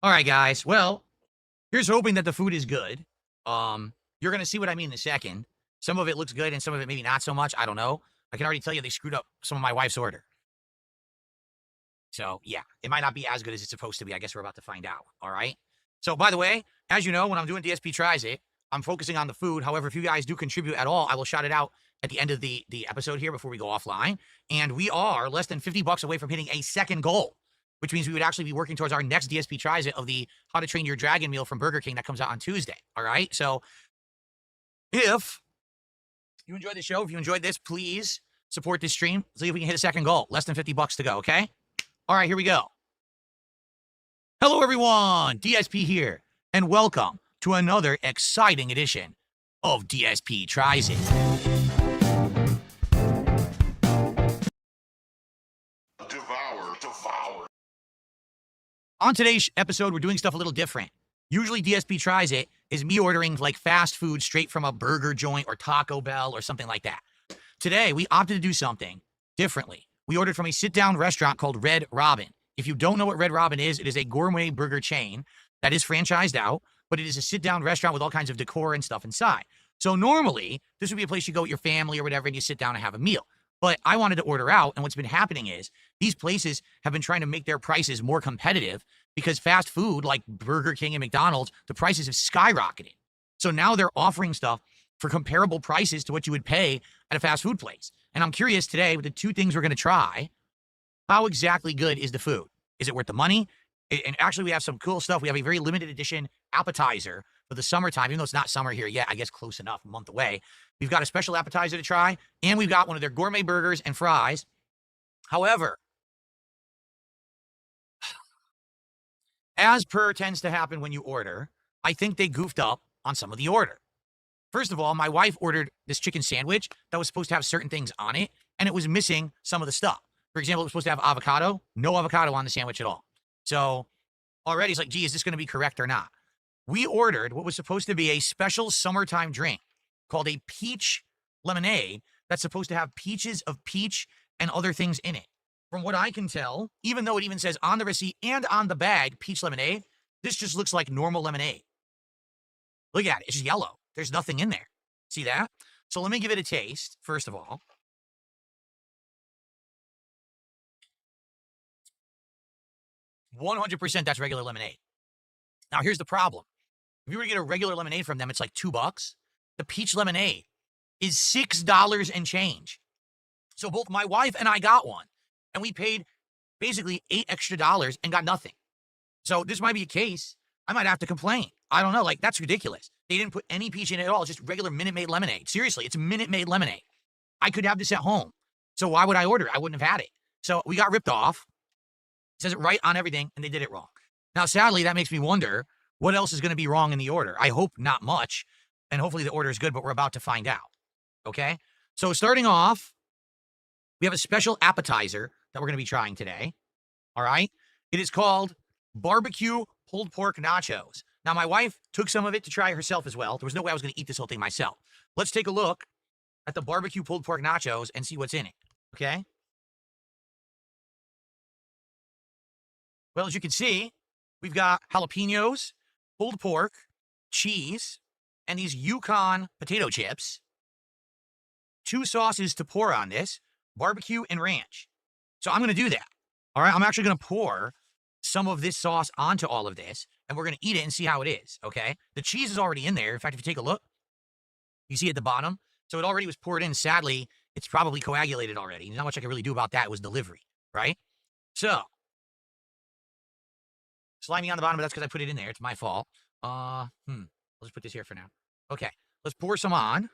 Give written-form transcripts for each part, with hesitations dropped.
All right, guys. Well, here's hoping that the food is good. You're gonna see what I mean in a second. Some of it looks good, and some of it maybe not so much. I don't know. I can already tell you they screwed up some of my wife's order. So yeah, it might not be as good as it's supposed to be. I guess we're about to find out. All right. So by the way, as you know, when I'm doing DSP tries it, I'm focusing on the food. However, if you guys do contribute at all, I will shout it out at the end of the episode here before we go offline. And we are less than $50 away from hitting a second goal, which means we would actually be working towards our next DSP tries it of the How to Train Your Dragon meal from Burger King that comes out on Tuesday. All right. So if you enjoyed the show, if you enjoyed this, please support this stream. See if we can hit a second goal. Less than $50 to go. Okay. All right, here we go. Hello, everyone. DSP here, and welcome to another exciting edition of DSP Tries It. Devour. On today's episode, we're doing stuff a little different. Usually, DSP Tries It is me ordering like fast food straight from a burger joint or Taco Bell or something like that. Today, we opted to do something differently. We ordered from a sit-down restaurant called Red Robin. If you don't know what Red Robin is, it is a gourmet burger chain that is franchised out, but it is a sit-down restaurant with all kinds of decor and stuff inside. So normally, this would be a place you go with your family or whatever, and you sit down and have a meal. But I wanted to order out, and what's been happening is these places have been trying to make their prices more competitive because fast food like Burger King and McDonald's, the prices have skyrocketed. So now they're offering stuff for comparable prices to what you would pay at a fast food place. And I'm curious today, with the two things we're going to try, how exactly good is the food? Is it worth the money? And actually, we have some cool stuff. We have a very limited edition appetizer for the summertime, even though it's not summer here yet, I guess close enough, a month away. We've got a special appetizer to try, and we've got one of their gourmet burgers and fries. However, as per tends to happen when you order, I think they goofed up on some of the order. First of all, my wife ordered this chicken sandwich that was supposed to have certain things on it, and it was missing some of the stuff. For example, it was supposed to have avocado, no avocado on the sandwich at all. So already it's like, gee, is this going to be correct or not? We ordered what was supposed to be a special summertime drink called a peach lemonade that's supposed to have peaches of peach and other things in it. From what I can tell, even though it even says on the receipt and on the bag, peach lemonade, this just looks like normal lemonade. Look at it. It's just yellow. There's nothing in there. See that? So let me give it a taste, first of all. 100% that's regular lemonade. Now, here's the problem. If you were to get a regular lemonade from them, it's like $2. The peach lemonade is $6 and change. So both my wife and I got one, and we paid basically $8 extra and got nothing. So this might be a case. I might have to complain. I don't know. Like, that's ridiculous. They didn't put any peach in it at all. It's just regular Minute Maid lemonade. Seriously, it's Minute Maid lemonade. I could have this at home. So why would I order it? I wouldn't have had it. So we got ripped off. It says it right on everything, and they did it wrong. Now, sadly, that makes me wonder what else is going to be wrong in the order. I hope not much, and hopefully the order is good, but we're about to find out. Okay? So starting off, we have a special appetizer that we're going to be trying today. All right? It is called BBQ Pork Nachos. Now, my wife took some of it to try herself as well. There was no way I was going to eat this whole thing myself. Let's take a look at the BBQ Pork Nachos and see what's in it. Okay? Well, as you can see, we've got jalapenos, pulled pork, cheese, and these Yukon potato chips. 2 sauces to pour on this, barbecue and ranch. So I'm going to do that. All right, I'm actually going to pour some of this sauce onto all of this, and we're going to eat it and see how it is, okay? The cheese is already in there. In fact, if you take a look, you see at the bottom. So it already was poured in. Sadly, it's probably coagulated already. There's not much I can really do about that. It was delivery, right? So slimy on the bottom, but that's because I put it in there. It's my fault. Let's put this here for now. Okay, let's pour some on.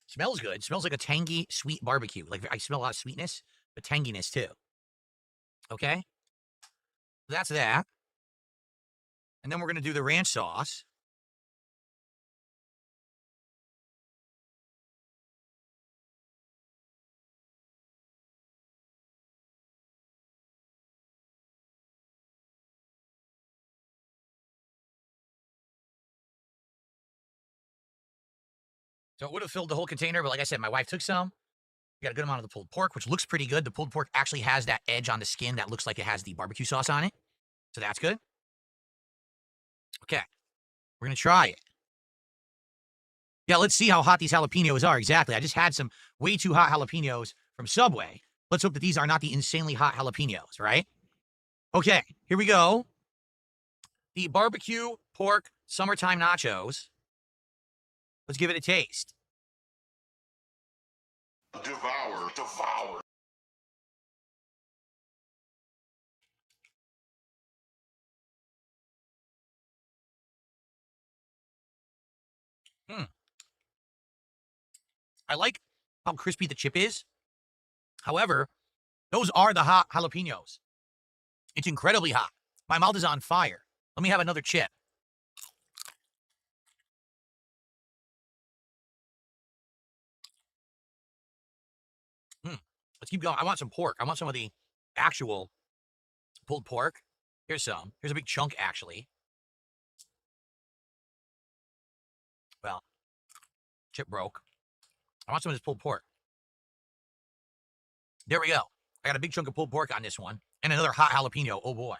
Smells good. Smells like a tangy, sweet barbecue. Like, I smell a lot of sweetness, but tanginess too. Okay, that's that. And then we're going to do the ranch sauce. So it would have filled the whole container, but like I said, my wife took some. We got a good amount of the pulled pork, which looks pretty good. The pulled pork actually has that edge on the skin that looks like it has the barbecue sauce on it. So that's good. Okay, we're going to try it. Yeah, let's see how hot these jalapenos are. Exactly. I just had some way too hot jalapenos from Subway. Let's hope that these are not the insanely hot jalapenos, right? Okay, here we go. The barbecue pork summertime nachos. Let's give it a taste. Devour. I like how crispy the chip is. However, those are the hot jalapenos. It's incredibly hot. My mouth is on fire. Let me have another chip. Let's keep going. I want some pork. I want some of the actual pulled pork. Here's some. Here's a big chunk, actually. Well, chip broke. I want some of this pulled pork. There we go. I got a big chunk of pulled pork on this one. And another hot jalapeno. Oh, boy.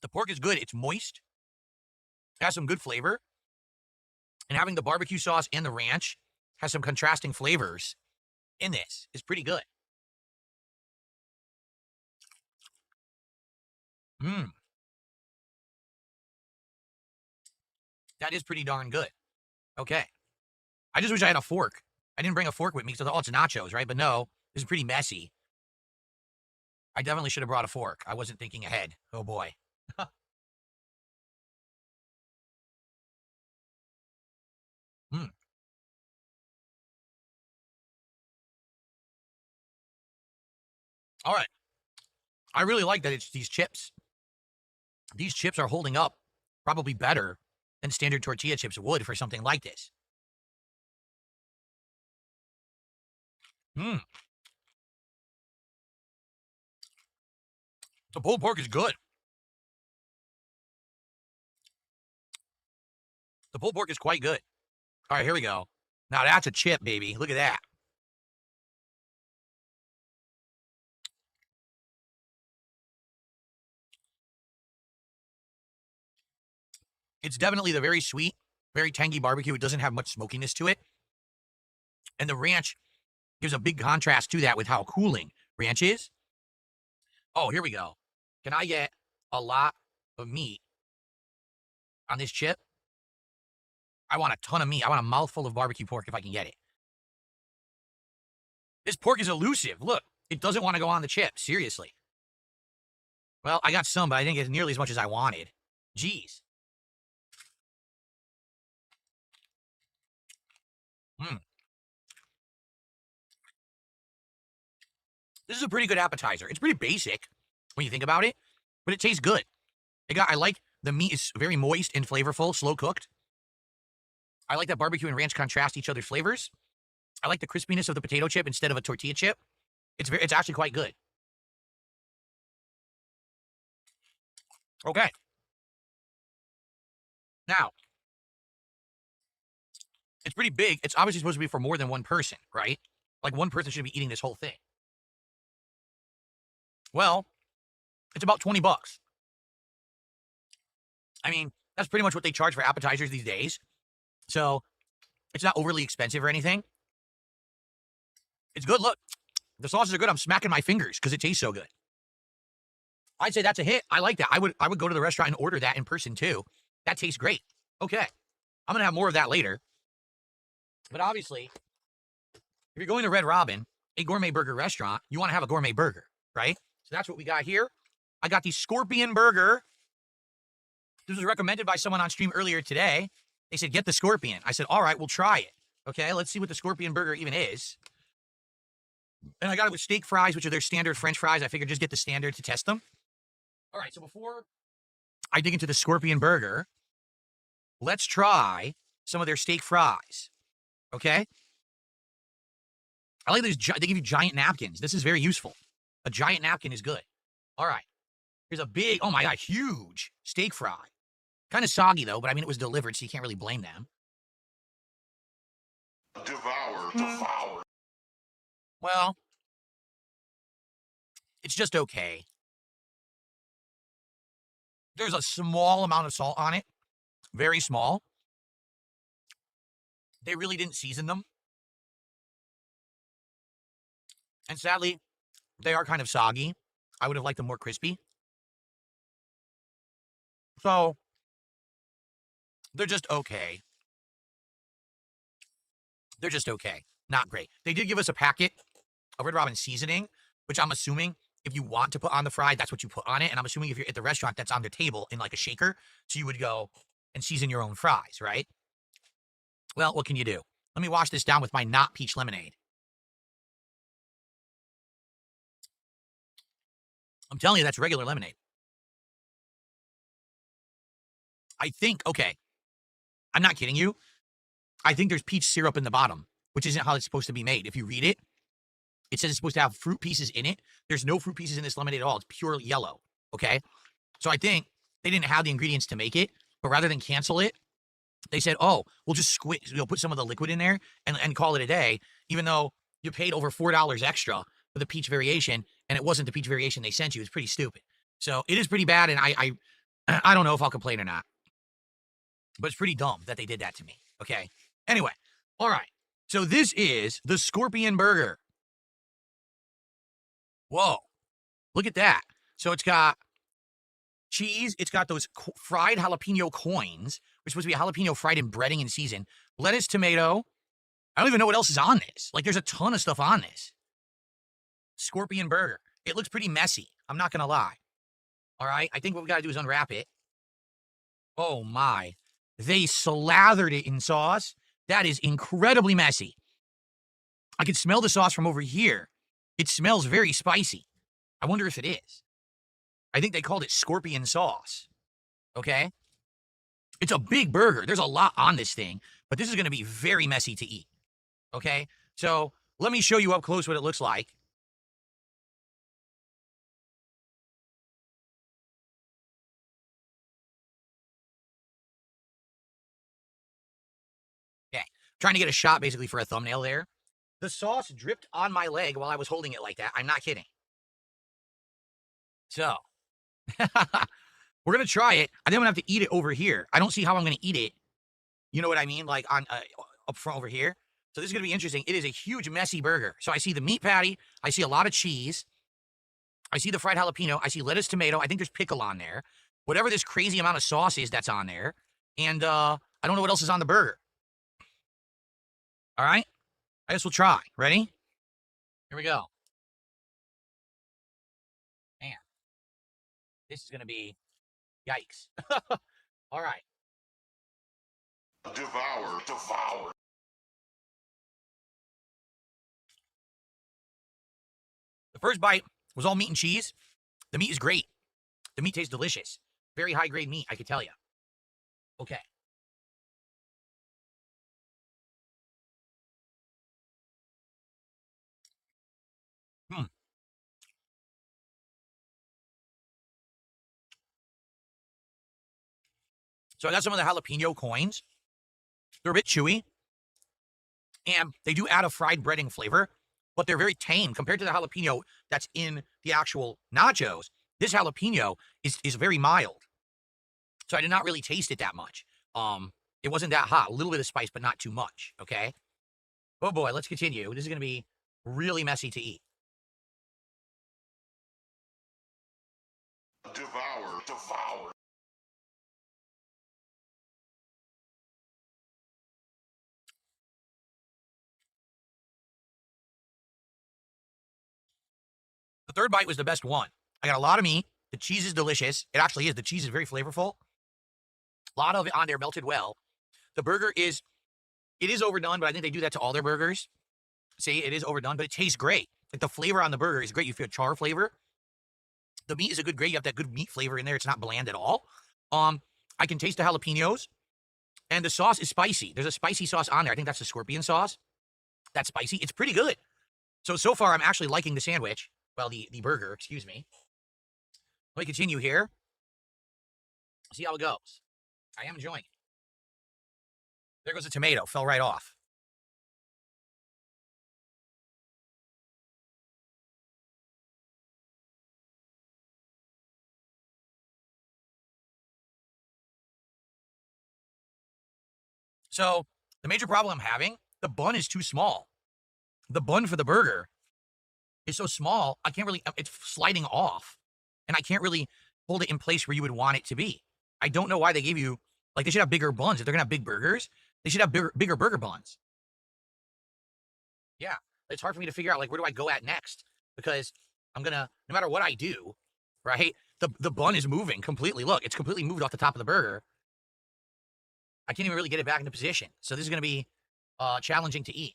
The pork is good. It's moist. It has some good flavor. And having the barbecue sauce and the ranch has some contrasting flavors in this is pretty good. That is pretty darn good. Okay. I just wish I had a fork. I didn't bring a fork with me because I thought, oh, it's nachos, right? But no, this is pretty messy. I definitely should have brought a fork. I wasn't thinking ahead. Oh, boy. All right. I really like that it's these chips. These chips are holding up probably better than standard tortilla chips would for something like this. The pulled pork is good. The pulled pork is quite good. All right, here we go. Now that's a chip, baby. Look at that. It's definitely the very sweet, very tangy barbecue. It doesn't have much smokiness to it. And the ranch gives a big contrast to that with how cooling ranch is. Oh, here we go. Can I get a lot of meat on this chip? I want a ton of meat. I want a mouthful of barbecue pork if I can get it. This pork is elusive. Look, it doesn't want to go on the chip. Seriously. Well, I got some, but I didn't get nearly as much as I wanted. Jeez. This is a pretty good appetizer. It's pretty basic when you think about it, but it tastes good. I like the meat is very moist and flavorful, slow cooked. I like that barbecue and ranch contrast each other's flavors. I like the crispiness of the potato chip instead of a tortilla chip. It's actually quite good. Okay. Now, it's pretty big. It's obviously supposed to be for more than one person, right? Like one person should be eating this whole thing. Well, it's about 20 bucks. I mean, that's pretty much what they charge for appetizers these days. So it's not overly expensive or anything. It's good. Look, the sauces are good. I'm smacking my fingers because it tastes so good. I'd say that's a hit. I like that. I would go to the restaurant and order that in person too. That tastes great. Okay. I'm going to have more of that later. But obviously, if you're going to Red Robin, a gourmet burger restaurant, you want to have a gourmet burger, right? So that's what we got here. I got the Scorpion Burger. This was recommended by someone on stream earlier today. They said, get the Scorpion. I said, all right, we'll try it. Okay, let's see what the Scorpion Burger even is. And I got it with steak fries, which are their standard French fries. I figured just get the standard to test them. All right, so before I dig into the Scorpion Burger, let's try some of their steak fries. Okay? I like these, they give you giant napkins. This is very useful. A giant napkin is good. All right. Here's a big, oh my God, huge steak fry. Kind of soggy though, but I mean, it was delivered, so you can't really blame them. Devour. Well, it's just okay. There's a small amount of salt on it. Very small. They really didn't season them. And sadly, they are kind of soggy. I would have liked them more crispy. So, they're just okay. They're just okay. Not great. They did give us a packet of Red Robin seasoning, which I'm assuming if you want to put on the fry, that's what you put on it. And I'm assuming if you're at the restaurant, that's on the table in like a shaker. So you would go and season your own fries, right? Well, what can you do? Let me wash this down with my not peach lemonade. I'm telling you, that's regular lemonade. I think, okay, I'm not kidding you. I think there's peach syrup in the bottom, which isn't how it's supposed to be made. If you read it, it says it's supposed to have fruit pieces in it. There's no fruit pieces in this lemonade at all. It's pure yellow, okay? So I think they didn't have the ingredients to make it, but rather than cancel it, they said, oh, we'll just put some of the liquid in there and call it a day, even though you paid over $4 extra for the peach variation, and it wasn't the peach variation they sent you. It's pretty stupid. So it is pretty bad, and I don't know if I'll complain or not. But it's pretty dumb that they did that to me, okay? Anyway, all right. So this is the Scorpion Burger. Whoa, look at that. So it's got cheese. It's got those fried jalapeno coins, which are supposed to be jalapeno fried in breading and seasoned. Lettuce, tomato. I don't even know what else is on this. Like, there's a ton of stuff on this. Scorpion Burger. It looks pretty messy. I'm not going to lie. All right. I think what we got to do is unwrap it. Oh, my. They slathered it in sauce. That is incredibly messy. I can smell the sauce from over here. It smells very spicy. I wonder if it is. I think they called it scorpion sauce. Okay? It's a big burger. There's a lot on this thing, but this is going to be very messy to eat. Okay? So let me show you up close what it looks like. Okay. Trying to get a shot basically for a thumbnail there. The sauce dripped on my leg while I was holding it like that. I'm not kidding. So, we're going to try it. I think I'm going to have to eat it over here. I don't see how I'm going to eat it. You know what I mean? Like on up front over here. So this is going to be interesting. It is a huge, messy burger. So I see the meat patty. I see a lot of cheese. I see the fried jalapeno. I see lettuce, tomato. I think there's pickle on there. Whatever this crazy amount of sauce is that's on there. And I don't know what else is on the burger. All right? I guess we'll try. Ready? Here we go. Man. This is going to be yikes. All right. Devour. The first bite was all meat and cheese. The meat is great. The meat tastes delicious. Very high-grade meat, I can tell you. Okay. So I got some of the jalapeno coins. They're a bit chewy. And they do add a fried breading flavor, but they're very tame compared to the jalapeno that's in the actual nachos. This jalapeno is very mild. So I did not really taste it that much. It wasn't that hot. A little bit of spice, but not too much, okay? Oh boy, let's continue. This is going to be really messy to eat. Devour. The third bite was the best one. I got a lot of meat. The cheese is delicious. It actually is. The cheese is very flavorful. A lot of it on there melted well. The burger is, it is overdone, but I think they do that to all their burgers. See, it is overdone, but it tastes great. Like the flavor on the burger is great. You feel char flavor. The meat is a good grade. You have that good meat flavor in there. It's not bland at all. I can taste the jalapenos. And the sauce is spicy. There's a spicy sauce on there. I think that's the scorpion sauce. That's spicy. It's pretty good. So far, I'm actually liking the sandwich. Well, the burger, excuse me. Let me continue here. See how it goes. I am enjoying it. There goes the tomato. Fell right off. So the major problem I'm having, the bun is too small. The bun for the burger is so small, I can't really, it's sliding off. And I can't really hold it in place where you would want it to be. I don't know why they gave you, like, they should have bigger buns. If they're going to have big burgers, they should have bigger burger buns. Yeah. It's hard for me to figure out, like, where do I go at next? Because I'm going to, no matter what I do, right? The bun is moving completely. Look, it's completely moved off the top of the burger. I can't even really get it back into position. So this is going to be challenging to eat.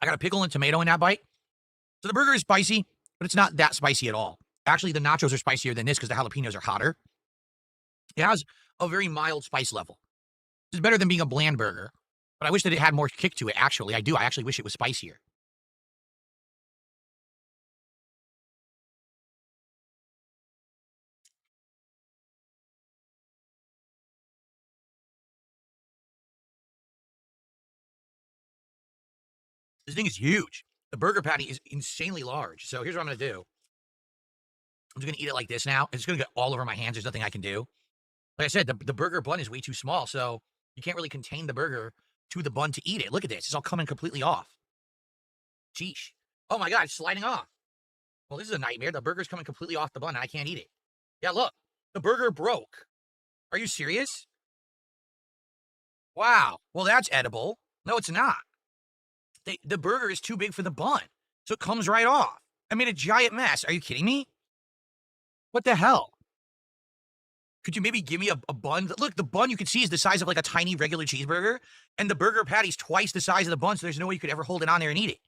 I got a pickle and tomato in that bite. So the burger is spicy, but it's not that spicy at all. Actually, the nachos are spicier than this because the jalapenos are hotter. It has a very mild spice level. It's better than being a bland burger, but I wish that it had more kick to it, actually. I do. I actually wish it was spicier. This thing is huge. The burger patty is insanely large. So here's what I'm going to do. I'm just going to eat it like this now. It's going to get all over my hands. There's nothing I can do. Like I said, the burger bun is way too small, so you can't really contain the burger to the bun to eat it. Look at this. It's all coming completely off. Sheesh. Oh my God, it's sliding off. Well, this is a nightmare. The burger's coming completely off the bun, and I can't eat it. Yeah, look. The burger broke. Are you serious? Wow. Well, that's edible. No, it's not. The burger is too big for the bun, so it comes right off. I made a giant mess. Are you kidding me? What the hell? Could you maybe give me a bun? Look, the bun you can see is the size of like a tiny regular cheeseburger, and the burger patty's twice the size of the bun, so there's no way you could ever hold it on there and eat it.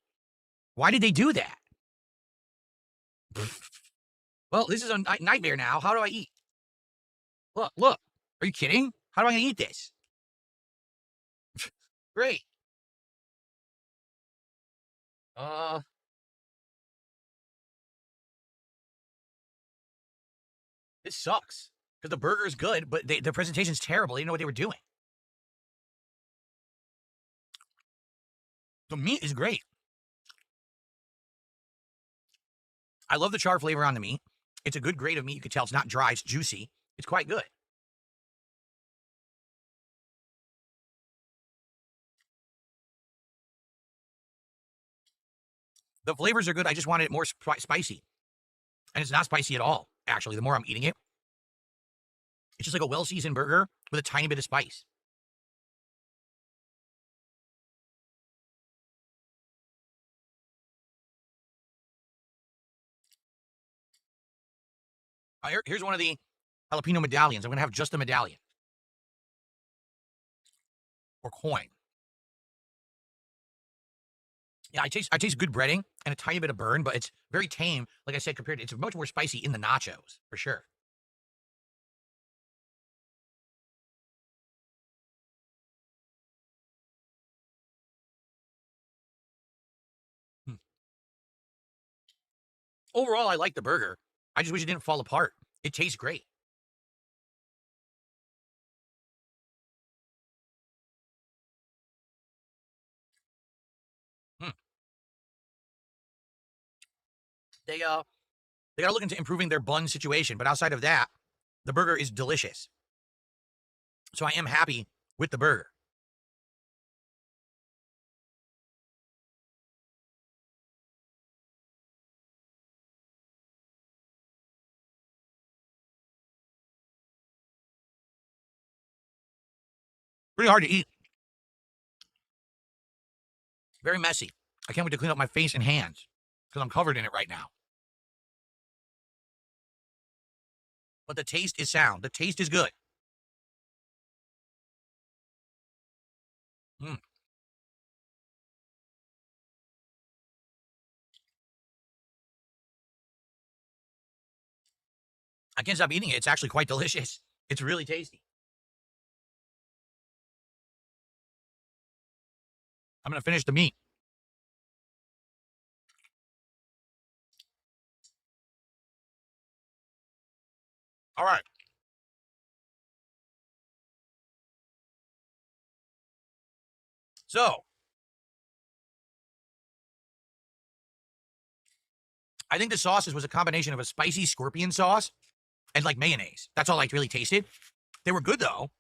Why did they do that? Well, this is a nightmare now. How do I eat? Look, look. Are you kidding? How do I eat this? Great. Uh, this sucks. Because the burger is good, but the presentation's terrible. They didn't know what they were doing. The meat is great. I love the char flavor on the meat. It's a good grade of meat. You can tell it's not dry, it's juicy. It's quite good. The flavors are good. I just wanted it more spicy. And it's not spicy at all, actually. The more I'm eating it, it's just like a well seasoned burger with a tiny bit of spice. Here's one of the jalapeno medallions. I'm going to have just the medallion or coin. Yeah, I taste good breading and a tiny bit of burn, but it's very tame. Like I said, compared to it's much more spicy in the nachos for sure. Hmm. Overall, I like the burger. I just wish it didn't fall apart. It tastes great. Hmm. They they got to look into improving their bun situation, but outside of that, the burger is delicious. So I am happy with the burger. Pretty hard to eat. Very messy. I can't wait to clean up my face and hands because I'm covered in it right now. But the taste is sound. The taste is good. Mm. I can't stop eating it. It's actually quite delicious. It's really tasty. I'm going to finish the meat. All right. So, I think the sauces was a combination of a spicy scorpion sauce and like mayonnaise. That's all I really tasted. They were good though.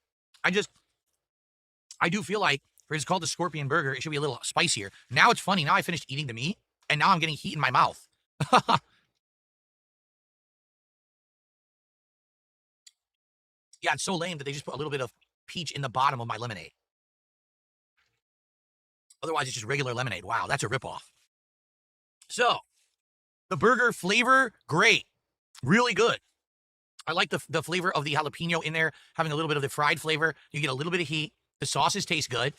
I do feel like for it's called the scorpion burger, it should be a little spicier. Now it's funny. Now I finished eating the meat and now I'm getting heat in my mouth. Yeah, it's so lame that they just put a little bit of peach in the bottom of my lemonade. Otherwise, it's just regular lemonade. Wow, that's a ripoff. So, the burger flavor, great. Really good. I like the flavor of the jalapeno in there, having a little bit of the fried flavor. You get a little bit of heat. The sauces taste good.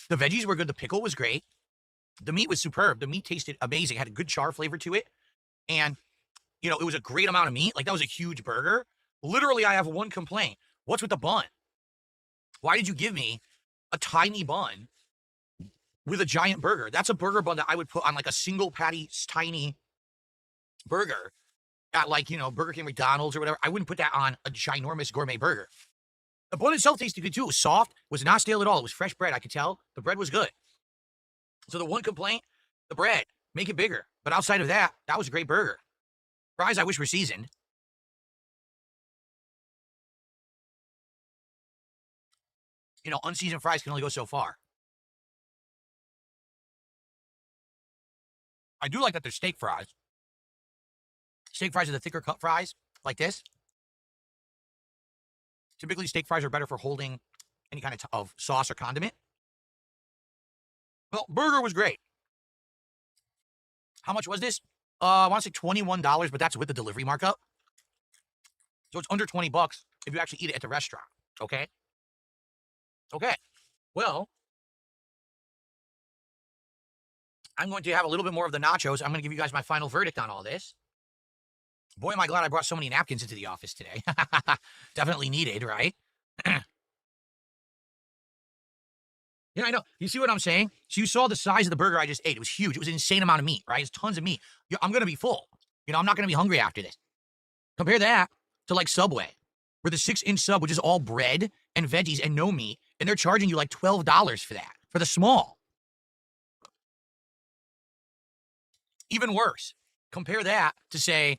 The veggies were good. The pickle was great. The meat was superb. The meat tasted amazing. It had a good char flavor to it. And, it was a great amount of meat. Like, that was a huge burger. Literally, I have one complaint. What's with the bun? Why did you give me a tiny bun with a giant burger? That's a burger bun that I would put on like a single patty, tiny burger at like, Burger King, McDonald's or whatever. I wouldn't put that on a ginormous gourmet burger. The bun itself tasted good too. It was soft, was not stale at all. It was fresh bread. I could tell the bread was good. So the one complaint, the bread, make it bigger. But outside of that, that was a great burger. Fries, I wish were seasoned. Unseasoned fries can only go so far. I do like that they're steak fries. Steak fries are the thicker cut fries, like this. Typically, steak fries are better for holding any kind of sauce or condiment. Well, burger was great. How much was this? I want to say $21, but that's with the delivery markup. So it's under $20 if you actually eat it at the restaurant. Okay? Okay. Well, I'm going to have a little bit more of the nachos. I'm going to give you guys my final verdict on all this. Boy, am I glad I brought so many napkins into the office today. Definitely needed, right? Yeah, I know. You see what I'm saying? So you saw the size of the burger I just ate. It was huge. It was an insane amount of meat, right? It's tons of meat. I'm going to be full. I'm not going to be hungry after this. Compare that to like Subway, where the 6-inch sub, which is all bread and veggies and no meat, and they're charging you like $12 for that, for the small. Even worse. Compare that to, say,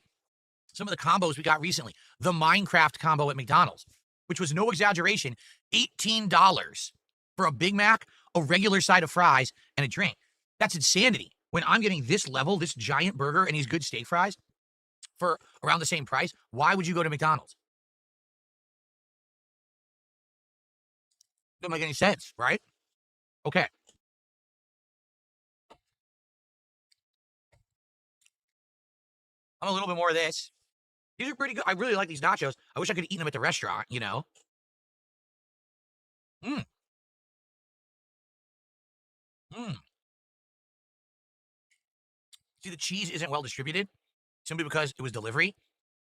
some of the combos we got recently. The Minecraft combo at McDonald's, which was no exaggeration, $18 for a Big Mac, a regular side of fries, and a drink. That's insanity. When I'm getting this level, this giant burger, and these good steak fries for around the same price, why would you go to McDonald's? Doesn't make any sense, right? Okay. I'm a little bit more of this. These are pretty good. I really like these nachos. I wish I could eat them at the restaurant. Mmm. Mmm. See, the cheese isn't well distributed simply because it was delivery.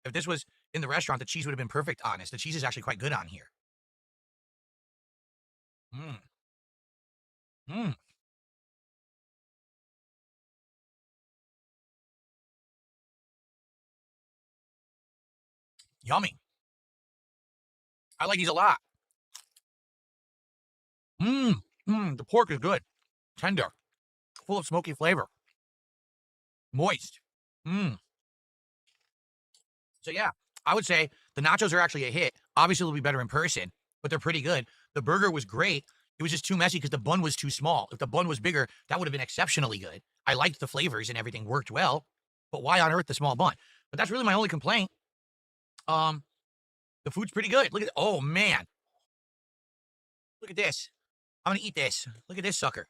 If this was in the restaurant, the cheese would have been perfect, honest. The cheese is actually quite good on here. Mmm. Mmm. Yummy. I like these a lot. Mmm. Mmm. The pork is good. Tender. Full of smoky flavor. Moist. Mmm. So yeah, I would say the nachos are actually a hit. Obviously, they'll be better in person, but they're pretty good. The burger was great. It was just too messy because the bun was too small. If the bun was bigger, that would have been exceptionally good. I liked the flavors and everything worked well, but why on earth the small bun? But that's really my only complaint. Um, the food's pretty good. Look at, oh man, look at this. I'm gonna eat this. Look at this sucker.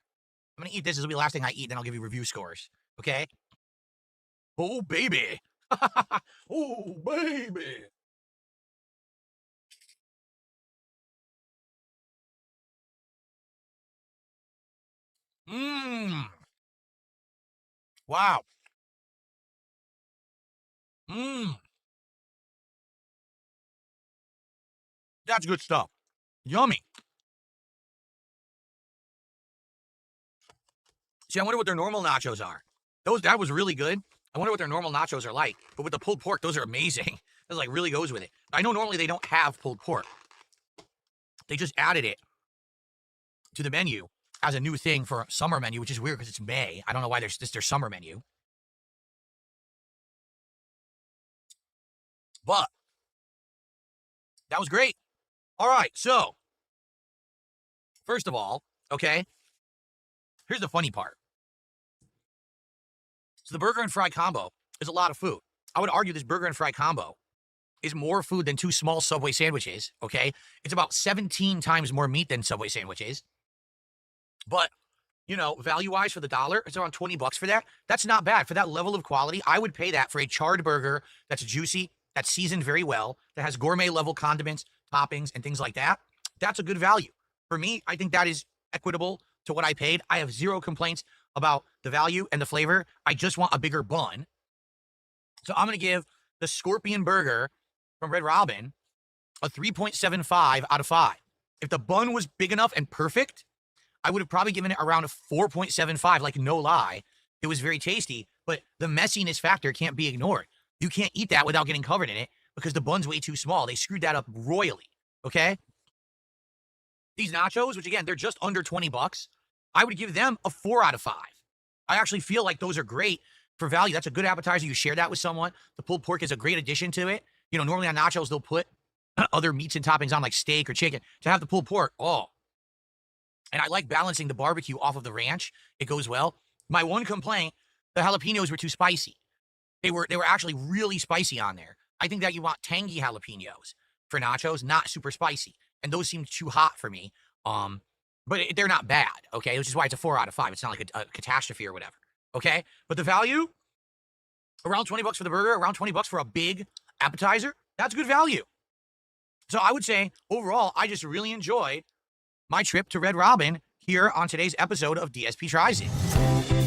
I'm gonna eat this. This will be the last thing I eat. Then I'll give you review scores. Okay? Oh baby. Oh baby. Mmm. Wow. Mmm. That's good stuff. Yummy. See, I wonder what their normal nachos are. That was really good. I wonder what their normal nachos are like. But with the pulled pork, those are amazing. That like really goes with it. I know normally they don't have pulled pork. They just added it to the menu as a new thing for a summer menu, which is weird because it's May. I don't know why there's their summer menu. But that was great. All right, so first of all, okay, here's the funny part. So the burger and fry combo is a lot of food. I would argue this burger and fry combo is more food than 2 small Subway sandwiches, okay? It's about 17 times more meat than Subway sandwiches. But, you know, value-wise for the dollar, it's around $20 for that. That's not bad. For that level of quality, I would pay that for a charred burger that's juicy, that's seasoned very well, that has gourmet-level condiments, toppings, and things like that. That's a good value. For me, I think that is equitable to what I paid. I have zero complaints about the value and the flavor. I just want a bigger bun. So I'm going to give the Scorpion Burger from Red Robin a 3.75 out of 5. If the bun was big enough and perfect, I would have probably given it around a 4.75, like no lie. It was very tasty, but the messiness factor can't be ignored. You can't eat that without getting covered in it because the bun's way too small. They screwed that up royally, okay? These nachos, which again, they're just under $20, I would give them a 4 out of 5. I actually feel like those are great for value. That's a good appetizer. You share that with someone. The pulled pork is a great addition to it. You know, normally on nachos, they'll put other meats and toppings on like steak or chicken. To have the pulled pork, oh. And I like balancing the barbecue off of the ranch. It goes well. My one complaint, the jalapenos were too spicy. They were actually really spicy on there. I think that you want tangy jalapenos for nachos, not super spicy. And those seemed too hot for me. But they're not bad, okay? Which is why it's a 4 out of 5. It's not like a catastrophe or whatever, okay? But the value, around $20 for the burger, around $20 for a big appetizer, that's good value. So I would say, overall, I just really enjoyed my trip to Red Robin here on today's episode of DSP Tries It.